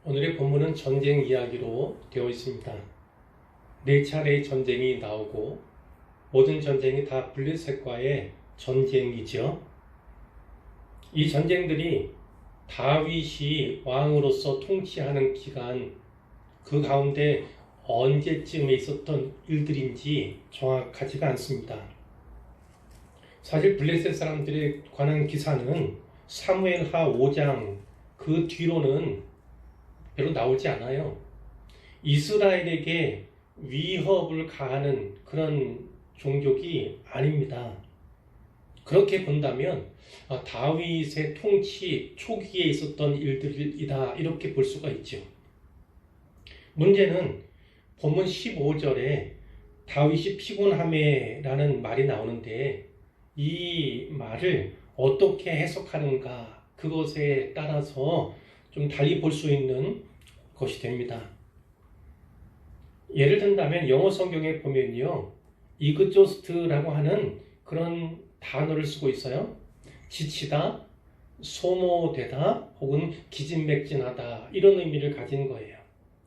오늘의 본문은 전쟁 이야기로 되어 있습니다. 네 차례의 전쟁이 나오고 모든 전쟁이 다 블레셋과의 전쟁이죠. 이 전쟁들이 다윗이 왕으로서 통치하는 기간, 그 가운데 언제쯤에 있었던 일들인지 정확하지가 않습니다. 사실 블레셋 사람들에 관한 기사는 사무엘하 5장 그 뒤로는 별로 나오지 않아요. 이스라엘에게 위협을 가하는 그런 종족이 아닙니다. 그렇게 본다면 다윗의 통치 초기에 있었던 일들이다 이렇게 볼 수가 있죠. 문제는 본문 15절에 다윗이 피곤함에라는 말이 나오는데 이 말을 어떻게 해석하는가 그것에 따라서 좀 달리 볼 수 있는 것이 됩니다. 예를 든다면 영어 성경에 보면요, 이그조스트라고 하는 그런 단어를 쓰고 있어요. 지치다, 소모되다, 혹은 기진맥진하다 이런 의미를 가진 거예요.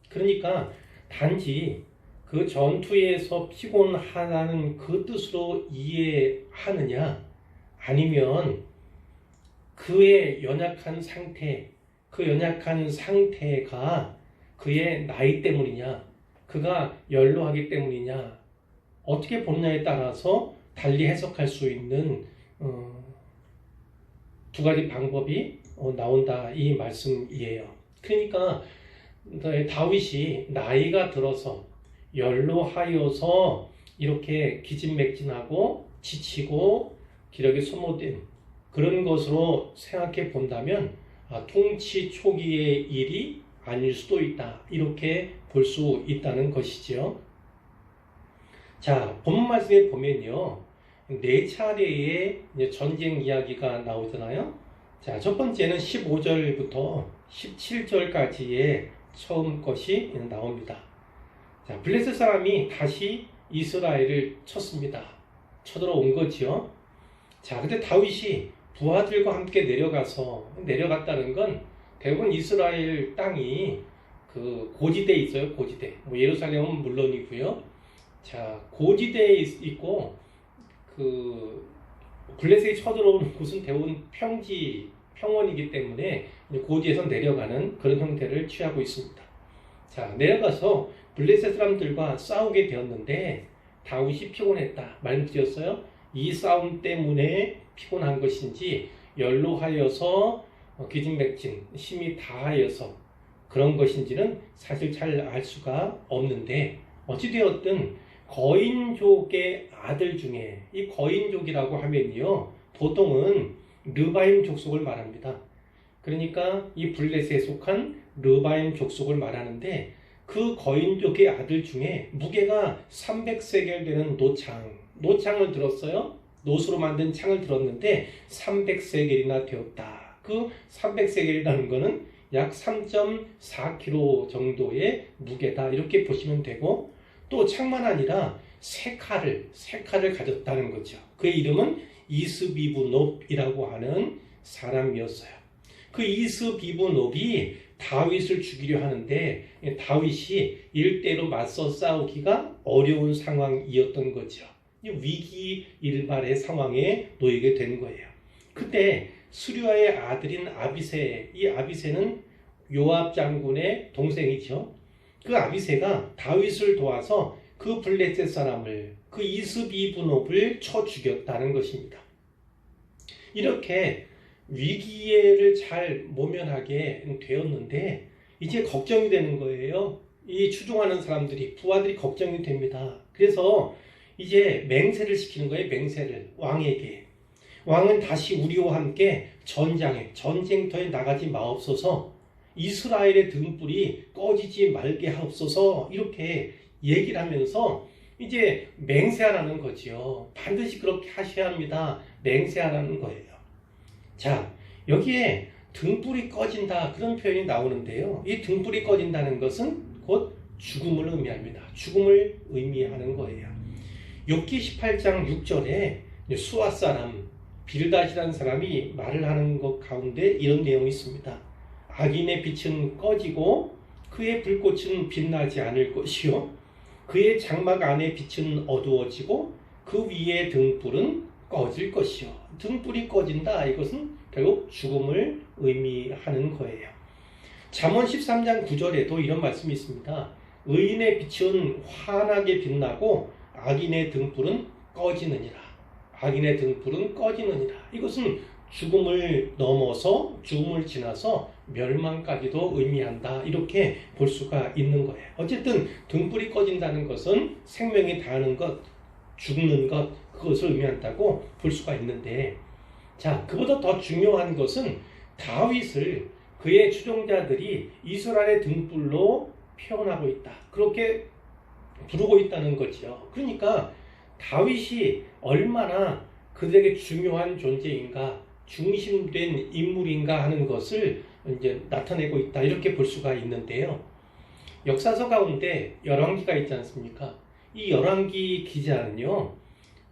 그러니까 단지 그 전투에서 피곤하다는 그 뜻으로 이해하느냐, 아니면 그의 연약한 상태, 그 연약한 상태가 그의 나이 때문이냐, 그가 연로하기 때문이냐, 어떻게 보느냐에 따라서 달리 해석할 수 있는 두 가지 방법이 나온다 이 말씀이에요. 그러니까 다윗이 나이가 들어서 연로하여서 이렇게 기진맥진하고 지치고 기력이 소모된 그런 것으로 생각해 본다면 통치 초기의 일이 아닐 수도 있다 이렇게 볼 수 있다는 것이죠. 자, 본문 말씀에 보면요, 네 차례의 전쟁 이야기가 나오잖아요. 자, 첫 번째는 15절부터 17절까지의 처음 것이 나옵니다. 자, 블레셋 사람이 다시 이스라엘을 쳤습니다. 쳐들어온 거지요. 자, 근데 다윗이 부하들과 함께 내려갔다는 건 대부분 이스라엘 땅이 그 고지대에 있어요. 고지대. 예루살렘은 물론이고요. 자, 고지대에 있고 그 블레셋이 쳐들어오는 곳은 대부분 평원이기 때문에 고지에서 내려가는 그런 형태를 취하고 있습니다. 자, 내려가서 블레셋 사람들과 싸우게 되었는데 다윗이 피곤했다 말씀드렸어요. 이 싸움 때문에 피곤한 것인지 연로하여서 기진맥진 힘이 다하여서 그런 것인지는 사실 잘 알 수가 없는데, 어찌되었든 거인족의 아들 중에, 이 거인족이라고 하면요 보통은 르바임 족속을 말합니다. 그러니까 이 블레셋에 속한 르바임 족속을 말하는데, 그 거인족의 아들 중에 무게가 300세겔 되는 노창을 들었어요. 노수로 만든 창을 들었는데 300세겔이나 되었다. 그 300세겔이라는 거는 약 3.4kg 정도의 무게다 이렇게 보시면 되고, 또 창만 아니라 세 칼을 가졌다는 거죠. 그의 이름은 이스비브놉이라고 하는 사람이었어요. 그 이스비브놉이 다윗을 죽이려 하는데 다윗이 일대로 맞서 싸우기가 어려운 상황이었던 거죠. 위기일발의 상황에 놓이게 된 거예요. 그때 수리아의 아들인 아비새, 이 아비새는 요압 장군의 동생이죠. 그 아비새가 다윗을 도와서 그 블레셋 사람을, 그 이스비브놉을 쳐 죽였다는 것입니다. 이렇게 위기를 잘 모면하게 되었는데 이제 걱정이 되는 거예요. 이 추종하는 사람들이, 부하들이 걱정이 됩니다. 그래서 이제 맹세를 시키는 거예요. 맹세를 왕에게. 왕은 다시 우리와 함께 전쟁터에 나가지 마옵소서, 이스라엘의 등불이 꺼지지 말게 하옵소서, 이렇게 얘기를 하면서 이제 맹세하라는 거지요. 반드시 그렇게 하셔야 합니다. 맹세하라는 거예요. 자, 여기에 등불이 꺼진다 그런 표현이 나오는데요. 이 등불이 꺼진다는 것은 곧 죽음을 의미합니다. 죽음을 의미하는 거예요. 욥기 18장 6절에 수아 사람 빌닷이라는 사람이 말을 하는 것 가운데 이런 내용이 있습니다. 악인의 빛은 꺼지고 그의 불꽃은 빛나지 않을 것이요 그의 장막 안의 빛은 어두워지고 그 위에 등불은 꺼질 것이요. 등불이 꺼진다. 이것은 결국 죽음을 의미하는 거예요. 잠언 13장 9절에도 이런 말씀이 있습니다. 의인의 빛은 환하게 빛나고 악인의 등불은 꺼지느니라. 악인의 등불은 꺼지느니라. 이것은 죽음을 넘어서 죽음을 지나서 멸망까지도 의미한다. 이렇게 볼 수가 있는 거예요. 어쨌든 등불이 꺼진다는 것은 생명이 다하는 것, 죽는 것, 그것을 의미한다고 볼 수가 있는데, 자, 그보다 더 중요한 것은 다윗을 그의 추종자들이 이스라엘의 등불로 표현하고 있다. 그렇게 부르고 있다는 거죠. 그러니까 다윗이 얼마나 그들에게 중요한 존재인가, 중심된 인물인가 하는 것을 이제 나타내고 있다. 이렇게 볼 수가 있는데요. 역사서 가운데 열왕기가 있지 않습니까? 이 열왕기 기자는요,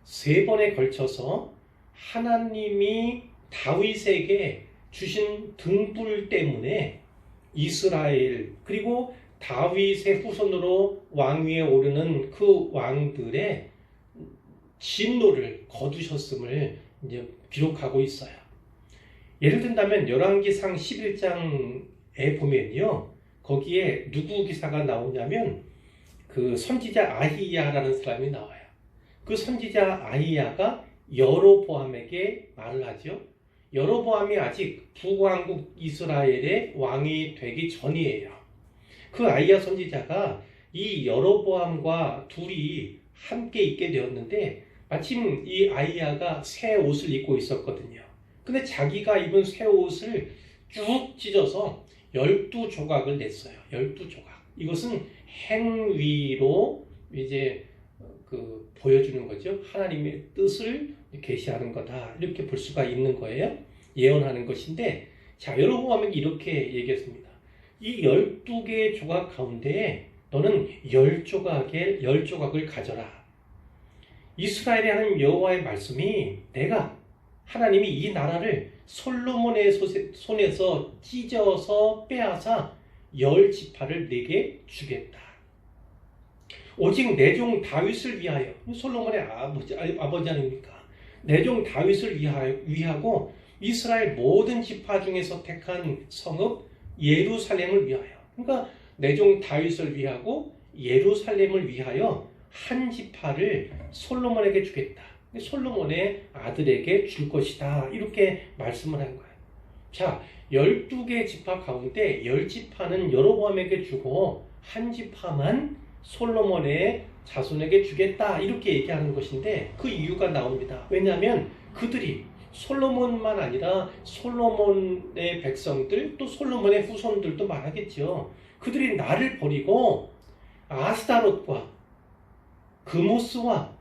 3번에 걸쳐서 하나님이 다윗에게 주신 등불 때문에 이스라엘 그리고 다윗의 후손으로 왕위에 오르는 그 왕들의 진노를 거두셨음을 이제 기록하고 있어요. 예를 든다면 열왕기상 11장에 보면요, 거기에 누구 기사가 나오냐면 그 선지자 아히야라는 사람이 나와요. 그 선지자 아히야가 여로보암에게 말을 하죠. 여로보암이 아직 북왕국 이스라엘의 왕이 되기 전이에요. 그 아히야 선지자가 이 여로보암과 둘이 함께 있게 되었는데 마침 이 아히야가 새 옷을 입고 있었거든요. 근데 자기가 입은 새 옷을 쭉 찢어서 12조각을 냈어요. 12조각. 이것은 행위로 이제 보여주는 거죠. 하나님의 뜻을 계시하는 거다. 이렇게 볼 수가 있는 거예요. 예언하는 것인데, 자, 여로보암에게 이렇게 얘기했습니다. 이 12개의 조각 가운데 너는 10조각을 가져라. 이스라엘의 하나님 여호와의 말씀이 하나님이 이 나라를 솔로몬의 손에서 찢어서 빼앗아 10지파를 내게 주겠다. 오직 내 종 다윗을 위하여, 솔로몬의 아버지 아닙니까? 내 종 다윗을 위하고 이스라엘 모든 지파 중에서 택한 성읍 예루살렘을 위하여. 그러니까 내 종 다윗을 위하고 예루살렘을 위하여 한 지파를 솔로몬에게 주겠다. 솔로몬의 아들에게 줄 것이다. 이렇게 말씀을 한 거예요. 자, 12개 지파 가운데 10지파는 여로보암에게 주고 한 지파만 솔로몬의 자손에게 주겠다. 이렇게 얘기하는 것인데 그 이유가 나옵니다. 왜냐하면 그들이 솔로몬만 아니라 솔로몬의 백성들 또 솔로몬의 후손들도 말하겠죠. 그들이 나를 버리고 아스타롯과 그모스와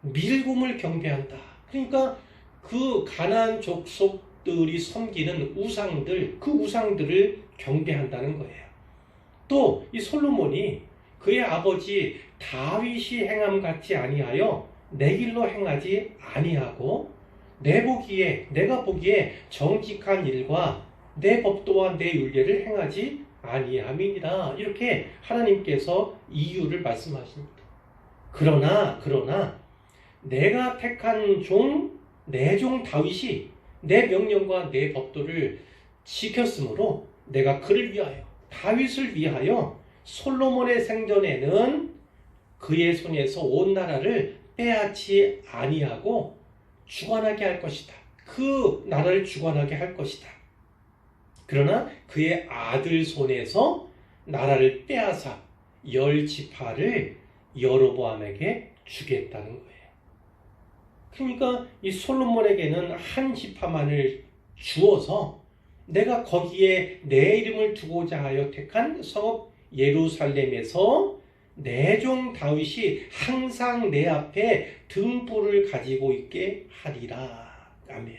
밀곰을 경배한다. 그러니까 그 가나안 족속들이 섬기는 우상들, 그 우상들을 경배한다는 거예요. 또 이 솔로몬이 그의 아버지 다윗이 행함 같이 아니하여 내 길로 행하지 아니하고 내가 보기에 정직한 일과 내 법도와 내 율례를 행하지 아니함이니라. 이렇게 하나님께서 이유를 말씀하십니다. 그러나 내가 택한 내 종 다윗이 내 명령과 내 법도를 지켰으므로 내가 그를 위하여, 다윗을 위하여 솔로몬의 생전에는 그의 손에서 온 나라를 빼앗지 아니하고 주관하게 할 것이다. 그 나라를 주관하게 할 것이다. 그러나 그의 아들 손에서 나라를 빼앗아 10지파를 여로보암에게 주겠다는 거예요. 그러니까 이 솔로몬에게는 한 지파만을 주어서 내가 거기에 내 이름을 두고자 하여 택한 성읍 예루살렘에서 내 종 다윗이 항상 내 앞에 등불을 가지고 있게 하리라. 아멘.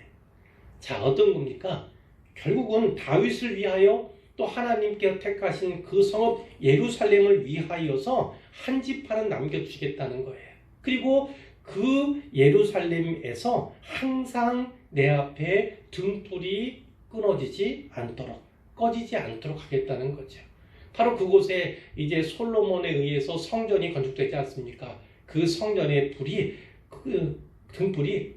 자, 어떤 겁니까? 결국은 다윗을 위하여 또 하나님께서 택하신 그 성읍 예루살렘을 위하여서 한 지파는 남겨주겠다는 거예요. 그리고 그 예루살렘에서 항상 내 앞에 등불이 꺼지지 꺼지지 않도록 하겠다는 거죠. 바로 그곳에 이제 솔로몬에 의해서 성전이 건축되지 않습니까? 그 성전의 불이 그 등불이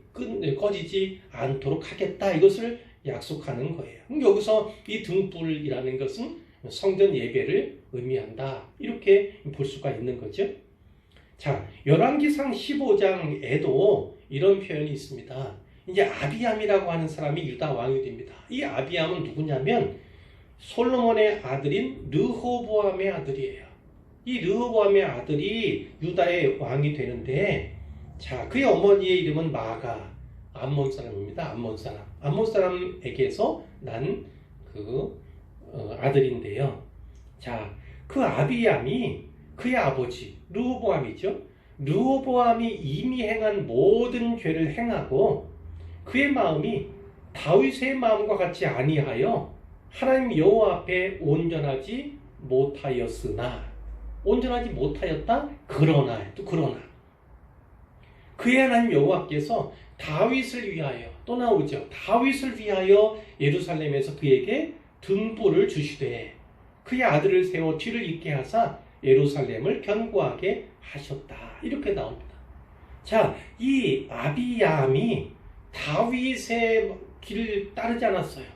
꺼지지 않도록 하겠다. 이것을 약속하는 거예요. 여기서 이 등불이라는 것은 성전 예배를 의미한다. 이렇게 볼 수가 있는 거죠. 자, 열왕기상 15장에도 이런 표현이 있습니다. 이제 아비암이라고 하는 사람이 유다 왕이 됩니다. 이 아비암은 누구냐면 솔로몬의 아들인 르호보암의 아들이에요. 이 르호보암의 아들이 유다의 왕이 되는데, 자, 그의 어머니의 이름은 마가, 암몬 사람입니다. 암몬 사람. 암몬 사람에게서 난 그 아들인데요. 자, 그 아비암이 그의 아버지 르호보암이죠. 르호보암이 이미 행한 모든 죄를 행하고 그의 마음이 다윗의 마음과 같이 아니하여 하나님 여호와 앞에 온전하지 못하였으나, 온전하지 못하였다. 그러나 그의 하나님 여호와께서 다윗을 위하여, 또 나오죠. 다윗을 위하여 예루살렘에서 그에게 등불을 주시되 그의 아들을 세워 뒤를 잇게 하사 예루살렘을 견고하게 하셨다. 이렇게 나옵니다. 자, 이 아비야함이 다윗의 길을 따르지 않았어요.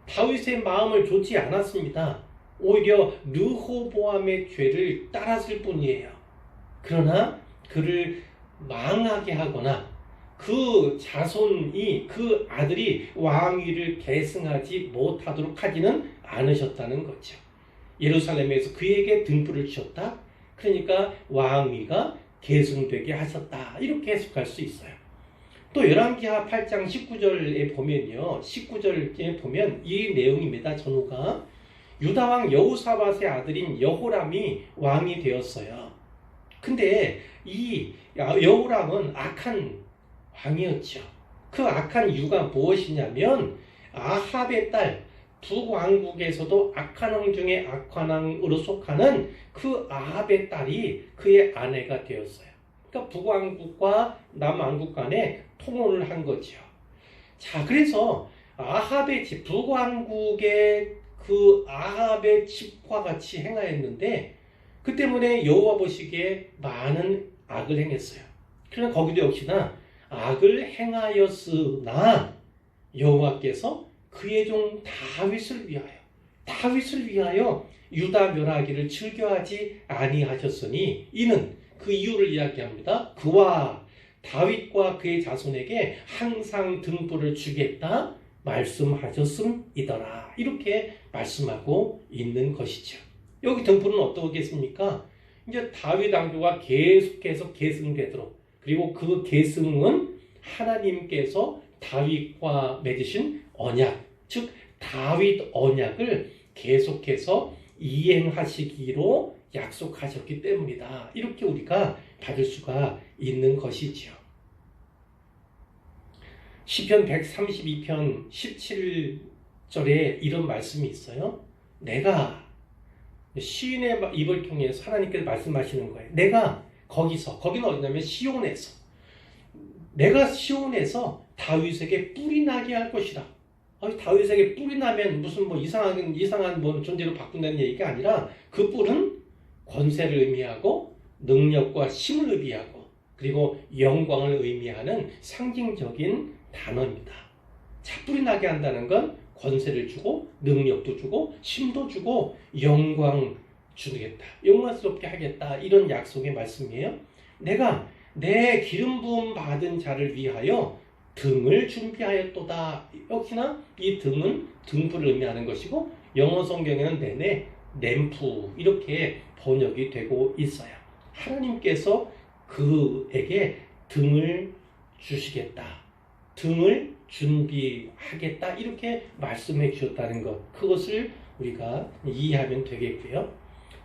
다윗의 마음을 좇지 않았습니다. 오히려 르호보암의 죄를 따랐을 뿐이에요. 그러나 그를 망하게 하거나 그 자손이, 그 아들이 왕위를 계승하지 못하도록 하지는 않으셨다는 거죠. 예루살렘에서 그에게 등불을 주셨다. 그러니까 왕위가 계승되게 하셨다. 이렇게 해석할 수 있어요. 또 열왕기하 8장 19절에 보면요. 19절에 보면 이 내용입니다. 전후가 유다왕 여호사밧의 아들인 여호람이 왕이 되었어요. 근데 이 여호람은 악한 왕이었죠. 그 악한 이유가 무엇이냐면 아합의 딸, 북왕국에서도 악한 왕 중에 악한 왕으로 속하는 그 아합의 딸이 그의 아내가 되었어요. 그러니까 북왕국과 남왕국 간에 통혼을 한 거죠. 자, 그래서 아합의 집, 북왕국의 그 아합의 집과 같이 행하였는데 그 때문에 여호와 보시기에 많은 악을 행했어요. 그러나 거기도 역시나 악을 행하였으나 여호와께서 그의 종 다윗을 위하여 유다 멸하기를 즐겨하지 아니하셨으니 이는 그 이유를 이야기합니다. 그와 다윗과 그의 자손에게 항상 등불을 주겠다 말씀하셨음이더라. 이렇게 말씀하고 있는 것이죠. 여기 등불은 어떠겠습니까? 이제 다윗 왕조가 계속해서 계승되도록, 그리고 그 계승은 하나님께서 다윗과 맺으신 언약, 즉 다윗 언약을 계속해서 이행하시기로 약속하셨기 때문이다. 이렇게 우리가 받을 수가 있는 것이지요. 시편 132편 17절에 이런 말씀이 있어요. 내가, 시인의 입을 통해서 하나님께서 말씀하시는 거예요. 내가 거기는 어디냐면 시온에서, 내가 시온에서 다윗에게 뿔이 나게 할 것이다. 다윗에게 뿔이 나면 무슨 이상한 존재로 바꾼다는 얘기가 아니라 그 뿔은 권세를 의미하고 능력과 힘을 의미하고 그리고 영광을 의미하는 상징적인 단어입니다. 자, 뿔이 나게 한다는 건 권세를 주고 능력도 주고 힘도 주고 영광 주겠다. 영광스럽게 하겠다. 이런 약속의 말씀이에요. 내가 내 기름 부음 받은 자를 위하여 등을 준비하였도다. 역시나 이 등은 등불을 의미하는 것이고 영어 성경에는 내내 램프 이렇게 번역이 되고 있어요. 하나님께서 그에게 등을 주시겠다. 등을 준비하겠다. 이렇게 말씀해 주셨다는 것. 그것을 우리가 이해하면 되겠고요.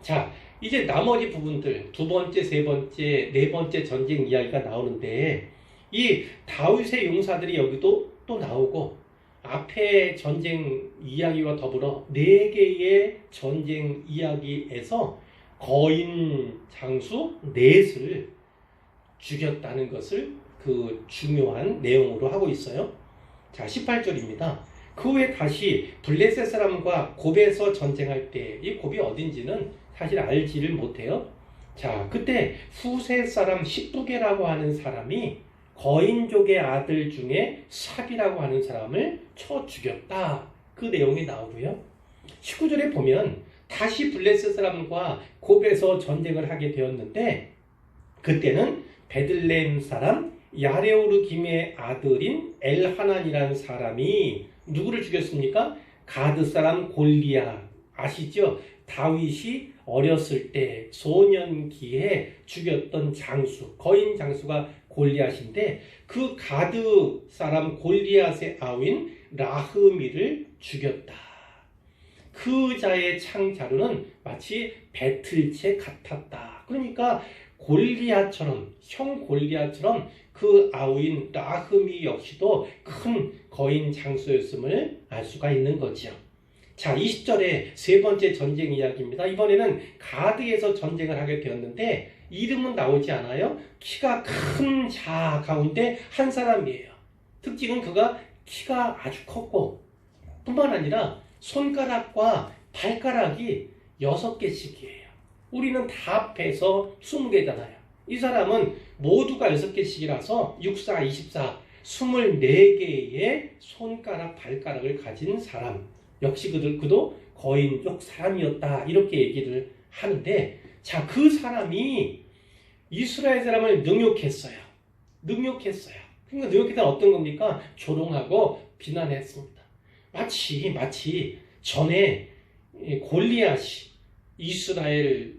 자, 이제 나머지 부분들 두 번째, 세 번째, 네 번째 전쟁 이야기가 나오는데 이 다윗의 용사들이 여기도 또 나오고 앞에 전쟁 이야기와 더불어 네 개의 전쟁 이야기에서 거인 장수 넷을 죽였다는 것을 그 중요한 내용으로 하고 있어요. 자, 18절입니다. 그 후에 다시 블레셋 사람과 곱에서 전쟁할 때 이 곱이 어딘지는 사실 알지를 못해요. 자, 그때 후셋 사람 십부게라고 하는 사람이 거인족의 아들 중에 삽이라고 하는 사람을 쳐 죽였다. 그 내용이 나오고요. 19절에 보면 다시 블레셋 사람과 곱에서 전쟁을 하게 되었는데 그때는 베들레헴 사람 야레오르김의 아들인 엘하난이라는 사람이 누구를 죽였습니까? 가드 사람 골리앗. 아시죠? 다윗이 어렸을 때 소년기에 죽였던 장수, 거인 장수가 골리앗인데 그 가드 사람 골리앗의 아우인 라흐미를 죽였다. 그 자의 창자루는 마치 배틀채 같았다. 그러니까 골리앗처럼, 형 골리앗처럼 그 아우인 라흐미 역시도 큰 거인 장수였음을 알 수가 있는 거죠. 자, 20절에 세 번째 전쟁 이야기입니다. 이번에는 가드에서 전쟁을 하게 되었는데 이름은 나오지 않아요. 키가 큰 자 가운데 한 사람이에요. 특징은 그가 키가 아주 컸고 뿐만 아니라 손가락과 발가락이 6개씩이에요. 우리는 다 합해서 20개잖아요. 이 사람은 모두가 6개씩이라서 6, 4, 24, 24개의 손가락, 발가락을 가진 사람. 역시 그도 거인족 사람이었다. 이렇게 얘기를 하는데, 자, 그 사람이 이스라엘 사람을 능욕했어요. 그러니까 능욕했다는 어떤 겁니까? 조롱하고 비난했습니다. 마치 전에 골리앗이 이스라엘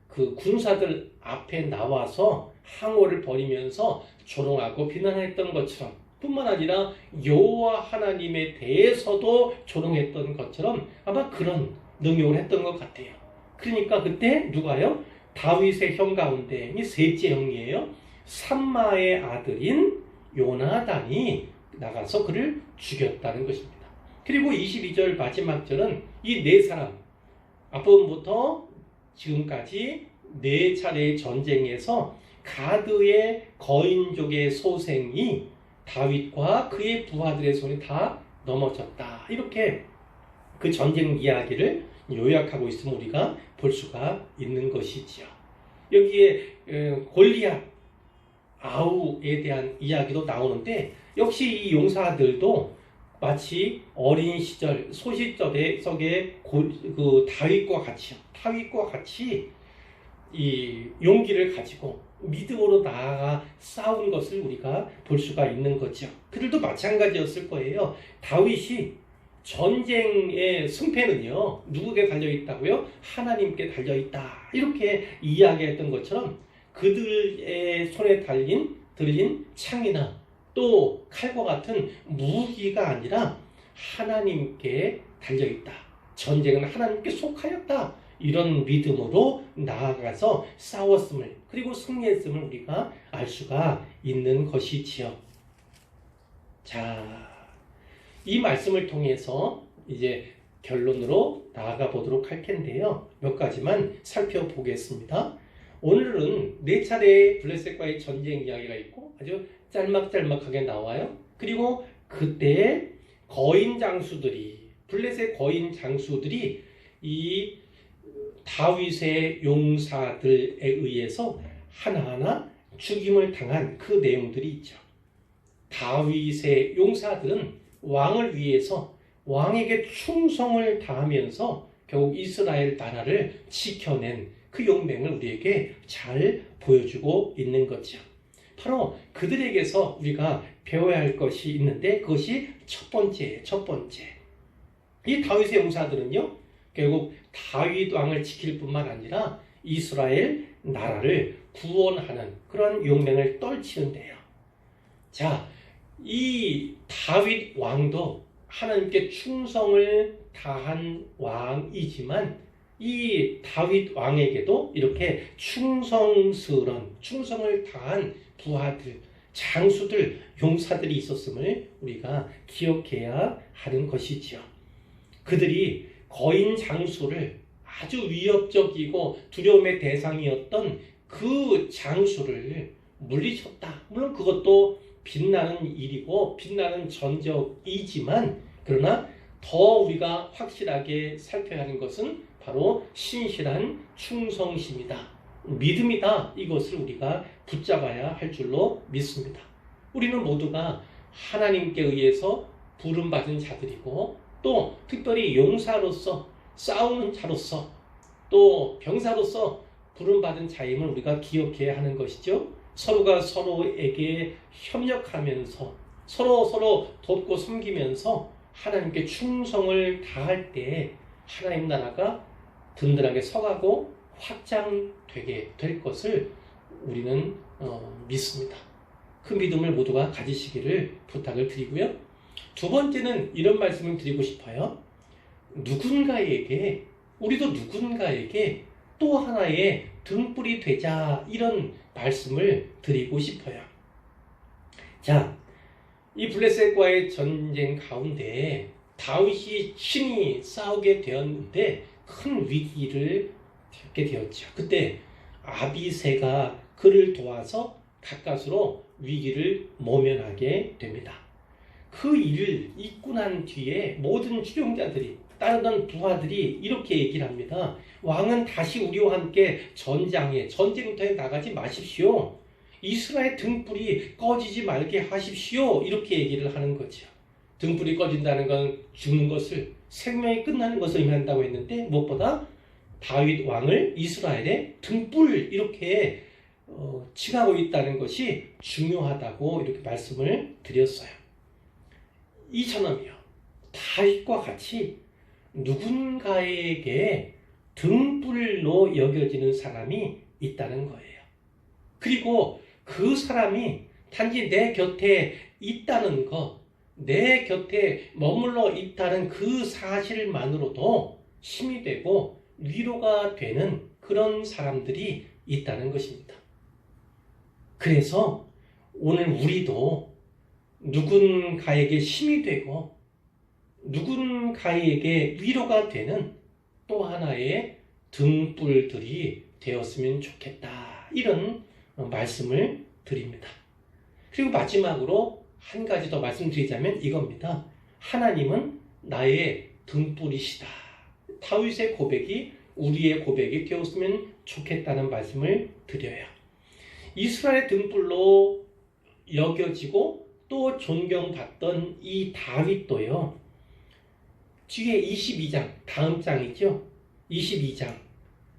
그 군사들 앞에 나와서 항호를 벌이면서 조롱하고 비난했던 것처럼, 뿐만 아니라 여호와 하나님에 대해서도 조롱했던 것처럼 아마 그런 능욕을 했던 것 같아요. 그러니까 그때 누가요? 다윗의 형 가운데 셋째 형이에요. 삼마의 아들인 요나단이 나가서 그를 죽였다는 것입니다. 그리고 22절 마지막 절은 이 네 사람, 앞부분부터 지금까지 네 차례의 전쟁에서 가드의 거인족의 소생이 다윗과 그의 부하들의 손에 다 넘어졌다. 이렇게 그 전쟁 이야기를 요약하고 있으면 우리가 볼 수가 있는 것이지요. 여기에 골리앗 아우에 대한 이야기도 나오는데 역시 이 용사들도 마치 어린 시절 소시적의 그 다윗과 같이 이 용기를 가지고 믿음으로 나아가 싸운 것을 우리가 볼 수가 있는 거죠. 그들도 마찬가지였을 거예요. 다윗이 전쟁의 승패는요, 누구에게 달려있다고요? 하나님께 달려있다. 이렇게 이야기했던 것처럼 그들의 손에 들린 창이나 또 칼과 같은 무기가 아니라 하나님께 달려있다. 전쟁은 하나님께 속하였다. 이런 믿음으로 나아가서 싸웠음을, 그리고 승리했음을 우리가 알 수가 있는 것이지요. 자, 이 말씀을 통해서 이제 결론으로 나아가 보도록 할 텐데요. 몇 가지만 살펴보겠습니다. 오늘은 네 차례의 블레셋과의 전쟁 이야기가 있고 아주 짤막짤막하게 나와요. 그리고 그때 거인 장수들이, 블레셋 거인 장수들이 이 다윗의 용사들에 의해서 하나하나 죽임을 당한 그 내용들이 있죠. 다윗의 용사들은 왕을 위해서 왕에게 충성을 다하면서 결국 이스라엘 나라를 지켜낸 그 용맹을 우리에게 잘 보여주고 있는 거죠. 바로 그들에게서 우리가 배워야 할 것이 있는데 그것이 첫 번째. 이 다윗의 용사들은요, 결국 다윗 왕을 지킬 뿐만 아니라 이스라엘 나라를 구원하는 그런 용맹을 떨치는데요. 자, 이 다윗 왕도 하나님께 충성을 다한 왕이지만 이 다윗 왕에게도 이렇게 충성을 다한 부하들, 장수들, 용사들이 있었음을 우리가 기억해야 하는 것이지요. 그들이 거인 장수를, 아주 위협적이고 두려움의 대상이었던 그 장수를 물리쳤다. 물론 그것도 빛나는 일이고 빛나는 전적이지만 그러나 더 우리가 확실하게 살펴야 하는 것은 바로 신실한 충성심이다. 믿음이다. 이것을 우리가 붙잡아야 할 줄로 믿습니다. 우리는 모두가 하나님께 의해서 부름받은 자들이고 또 특별히 용사로서 싸우는 자로서 또 병사로서 부름받은 자임을 우리가 기억해야 하는 것이죠. 서로가 서로에게 협력하면서 서로 돕고 섬기면서 하나님께 충성을 다할 때 하나님 나라가 든든하게 서가고 확장되게 될 것을 우리는 믿습니다. 그 믿음을 모두가 가지시기를 부탁을 드리고요. 두 번째는 이런 말씀을 드리고 싶어요. 우리도 누군가에게 또 하나의 등불이 되자, 이런 말씀을 드리고 싶어요. 자, 이 블레셋과의 전쟁 가운데 다윗이 친히 싸우게 되었는데 큰 위기를 겪게 되었죠. 그때 아비새가 그를 도와서 가까스로 위기를 모면하게 됩니다. 그 일을 있고 난 뒤에 모든 추종자들이, 따르던 부하들이 이렇게 얘기를 합니다. 왕은 다시 우리와 함께 전쟁터에 나가지 마십시오. 이스라엘 등불이 꺼지지 말게 하십시오. 이렇게 얘기를 하는 거죠. 등불이 꺼진다는 건 죽는 것을, 생명이 끝나는 것을 의미한다고 했는데 무엇보다 다윗 왕을 이스라엘의 등불 이렇게 칭하고 있다는 것이 중요하다고 이렇게 말씀을 드렸어요. 이처럼요, 다윗과 같이 누군가에게 등불로 여겨지는 사람이 있다는 거예요. 그리고 그 사람이 단지 내 곁에 있다는 것, 내 곁에 머물러 있다는 그 사실만으로도 힘이 되고 위로가 되는 그런 사람들이 있다는 것입니다. 그래서 오늘 우리도 누군가에게 힘이 되고 누군가에게 위로가 되는 또 하나의 등불들이 되었으면 좋겠다, 이런 말씀을 드립니다. 그리고 마지막으로 한 가지 더 말씀드리자면 이겁니다. 하나님은 나의 등불이시다. 다윗의 고백이 우리의 고백이 되었으면 좋겠다는 말씀을 드려요. 이스라엘 등불로 여겨지고 또 존경받던 이 다윗도요, 뒤에 22장, 다음 장이죠. 22장.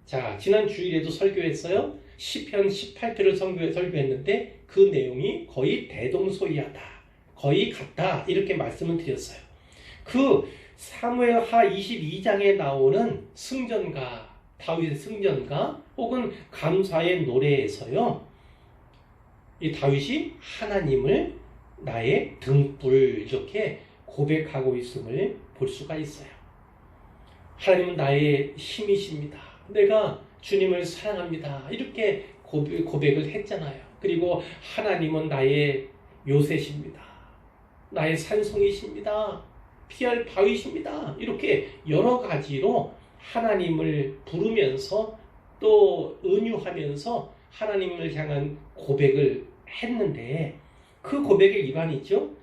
자, 지난 주일에도 설교했어요. 시편 18편을 설교했는데 그 내용이 거의 대동소이하다, 거의 같다, 이렇게 말씀을 드렸어요. 그 사무엘하 22장에 나오는 승전가, 다윗의 승전가 혹은 감사의 노래에서요, 이 다윗이 하나님을 나의 등불 이렇게 고백하고 있음을 볼 수가 있어요. 하나님은 나의 힘이십니다. 내가 주님을 사랑합니다. 이렇게 고백을 했잖아요. 그리고 하나님은 나의 요새십니다. 나의 산송이십니다. 피할 바위십니다. 이렇게 여러 가지로 하나님을 부르면서 또 은유하면서 하나님을 향한 고백을 했는데 그 고백의 일환이죠.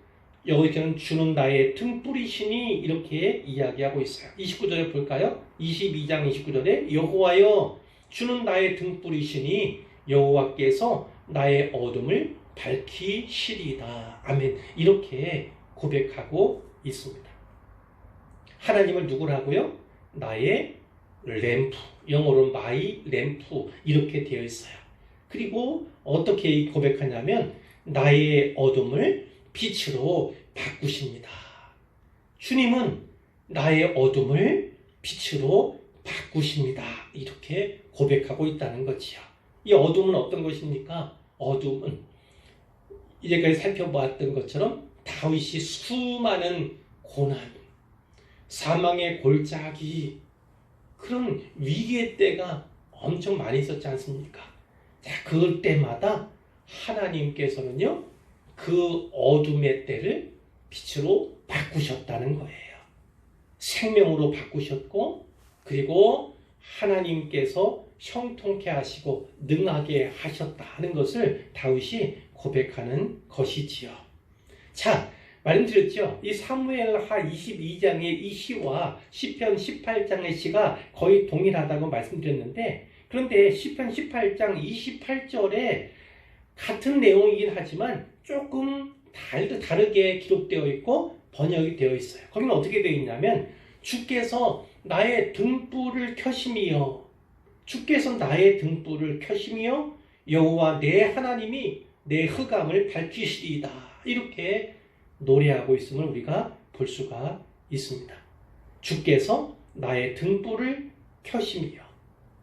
여기서는 주는 나의 등불이시니 이렇게 이야기하고 있어요. 29절에 볼까요? 22장 29절에 여호와여 주는 나의 등불이시니 여호와께서 나의 어둠을 밝히시리이다. 아멘. 이렇게 고백하고 있습니다. 하나님을 누구라고요? 나의 램프, 영어로 마이 램프 이렇게 되어 있어요. 그리고 어떻게 고백하냐면 나의 어둠을 빛으로 바꾸십니다. 주님은 나의 어둠을 빛으로 바꾸십니다. 이렇게 고백하고 있다는 거지요. 이 어둠은 어떤 것입니까? 어둠은 이제까지 살펴보았던 것처럼 다윗이 수많은 고난, 사망의 골짜기, 그런 위기의 때가 엄청 많이 있었지 않습니까? 자, 그럴 때마다 하나님께서는요, 그 어둠의 때를 빛으로 바꾸셨다는 거예요. 생명으로 바꾸셨고, 그리고 하나님께서 형통케 하시고 능하게 하셨다는 것을 다윗이 고백하는 것이지요. 자, 말씀드렸죠. 이 사무엘하 22장의 이 시와 시편 18장의 시가 거의 동일하다고 말씀드렸는데, 그런데 시편 18장 28절에 같은 내용이긴 하지만 조금 다르게 기록되어 있고 번역이 되어 있어요. 거기는 어떻게 되어 있냐면, 주께서 나의 등불을 켜심이여, 주께서 나의 등불을 켜심이여, 여호와 내 하나님이 내 흑암을 밝히시리이다. 이렇게 노래하고 있음을 우리가 볼 수가 있습니다. 주께서 나의 등불을 켜심이여.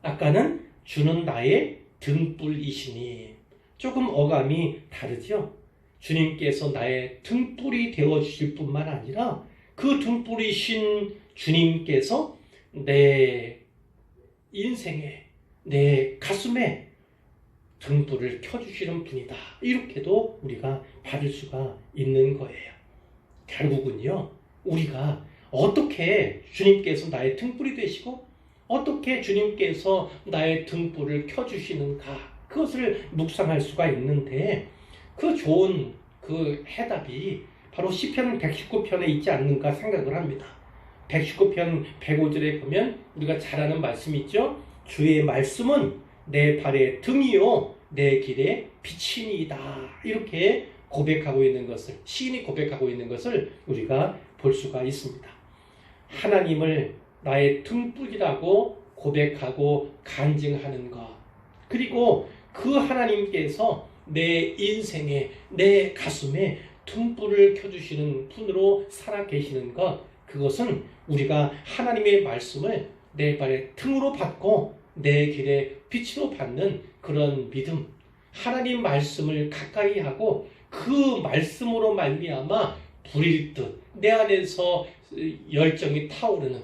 아까는 주는 나의 등불이시니, 조금 어감이 다르죠. 주님께서 나의 등불이 되어주실 뿐만 아니라 그 등불이신 주님께서 내 인생에, 내 가슴에 등불을 켜주시는 분이다. 이렇게도 우리가 받을 수가 있는 거예요. 결국은요, 우리가 어떻게 주님께서 나의 등불이 되시고 어떻게 주님께서 나의 등불을 켜주시는가, 그것을 묵상할 수가 있는데, 그 좋은 그 해답이 바로 시편 119편에 있지 않는가 생각을 합니다. 119편 105절에 보면 우리가 잘 아는 말씀이 있죠. 주의 말씀은 내 발의 등이요 내 길의 빛이니이다. 이렇게 고백하고 있는 것을, 시인이 고백하고 있는 것을 우리가 볼 수가 있습니다. 하나님을 나의 등불이라고 고백하고 간증하는 것, 그리고 그 하나님께서 내 인생에, 내 가슴에 등불을 켜주시는 분으로 살아계시는 것, 그것은 우리가 하나님의 말씀을 내 발의 등으로 받고 내 길의 빛으로 받는 그런 믿음, 하나님 말씀을 가까이 하고 그 말씀으로 말미암아 불일 듯 내 안에서 열정이 타오르는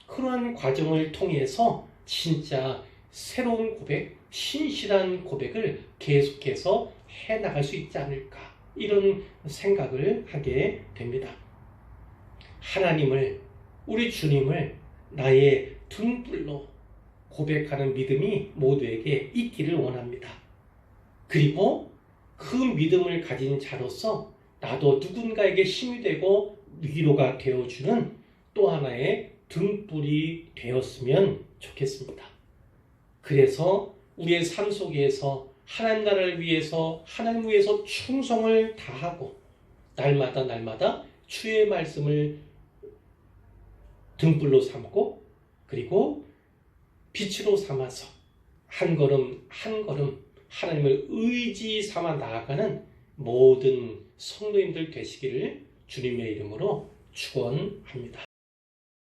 그러한 과정을 통해서 진짜 새로운 고백, 신실한 고백을 계속해서 해나갈 수 있지 않을까, 이런 생각을 하게 됩니다. 하나님을, 우리 주님을 나의 등불로 고백하는 믿음이 모두에게 있기를 원합니다. 그리고 그 믿음을 가진 자로서 나도 누군가에게 힘이 되고 위로가 되어주는 또 하나의 등불이 되었으면 좋겠습니다. 그래서 우리의 삶 속에서 하나님 나라를 위해서, 하나님 위해서 충성을 다하고 날마다 주의 말씀을 등불로 삼고, 그리고 빛으로 삼아서 한 걸음 한 걸음 하나님을 의지 삼아 나아가는 모든 성도님들 되시기를 주님의 이름으로 축원합니다.